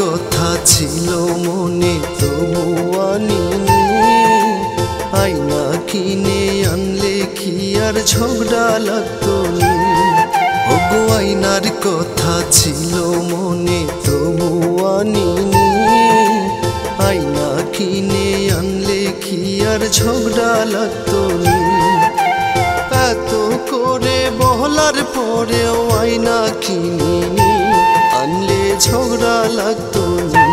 কথা ছিল মনে তবু আনিনি। আয়না কিনে আনলে কি আর ঝগড়া লাগতো নি? ওগো আয়নার কথা ছিল মনে তবু আনিনি। আয়না কিনে আনলে কি আর ঝগড়া লাগতো নি? এত করে বলার পরেও আয়না কিনিনি, আনলে ঝগড়া লাগতো নি।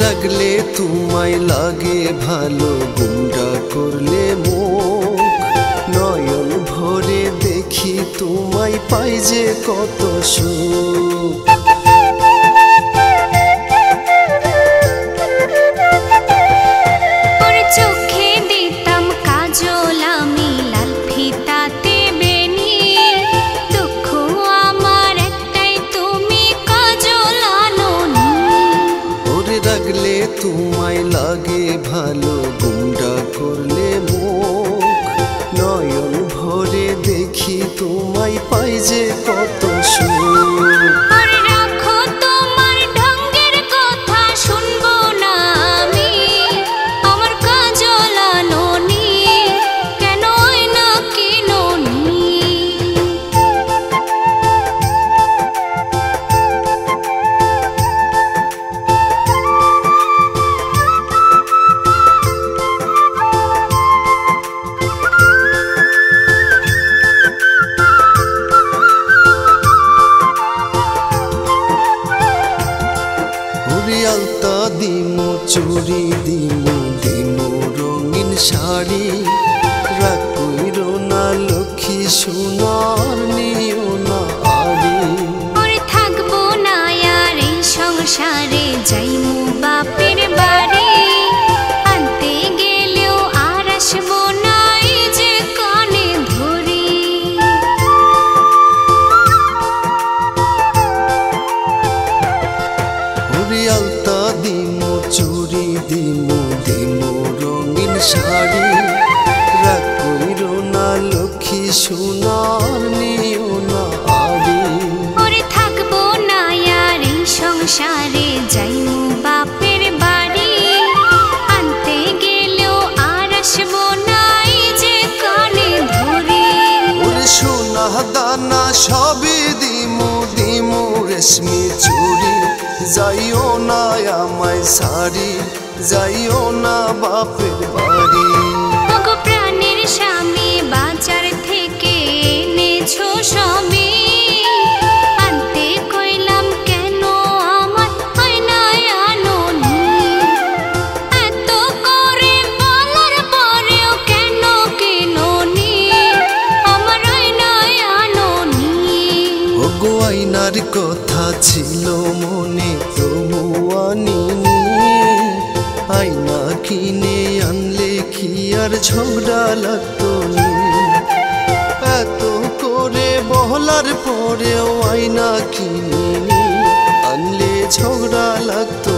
রাগলে তোমায় লাগে ভালো, গুন্ডা করলে মুখ। নয়ন ভরে দেখি তোমায় পাই যে কত সুখ। চোখে দিতাম কাজল আমি লাল ফিতাতে বেনি। দুঃখ আমার একটাই তুমি কাজল আনোনি। ওরে রাগলে তোমায় লাগে ভালো, গুন্ডা করলে মুখ। নয়ন ভরে দেখি তোমায় পাই যে কত সুখ। আলতা দিমু চুরি দিমু দিমু রঙিন শাড়ি। রাগ কইরো না লক্ষ্মী সোনার নিও না আড়ি। ওরে থাকবো না আর এই সংসারে, যাইমু বাপের বাড়ি। আনতে গেলেও আর আসবো না এই যে কানে ধরি। ওরে আলতা দিমু চুরি দিমু দিমু রঙিন শাড়ি। রাগ কইরো না লক্ষ্মী সোনার নিও না আড়ি। ওরে থাকবো না আর এই সংসারে, যাইমু বাপের বাড়ি। আনতে গেলেও আর আসবো না এই যে কানে ধরি। ওরে সোনা দানা সবই দিমু দিমু রেশমি চুরি। যাইও না আমায় সারি, যাইও না বাপের বাড়ি। ওগো প্রাণের স্বামী বাজার থেকে এনেছো সবই। আনতে কইলাম কেন আমার আয়নায় আনোনি? এত করে বলার পরেও কেন কেননি? আমার আয়নায় আনোনি। ওগো আয়নার কথা ছিল মনে তবু আনিনি। আয়না কিনে আনলে কি আর ঝগড়া লাগতো নি? এত করে বলার পরেও আয়না কিনিনি, আনলে ঝগড়া লাগতো।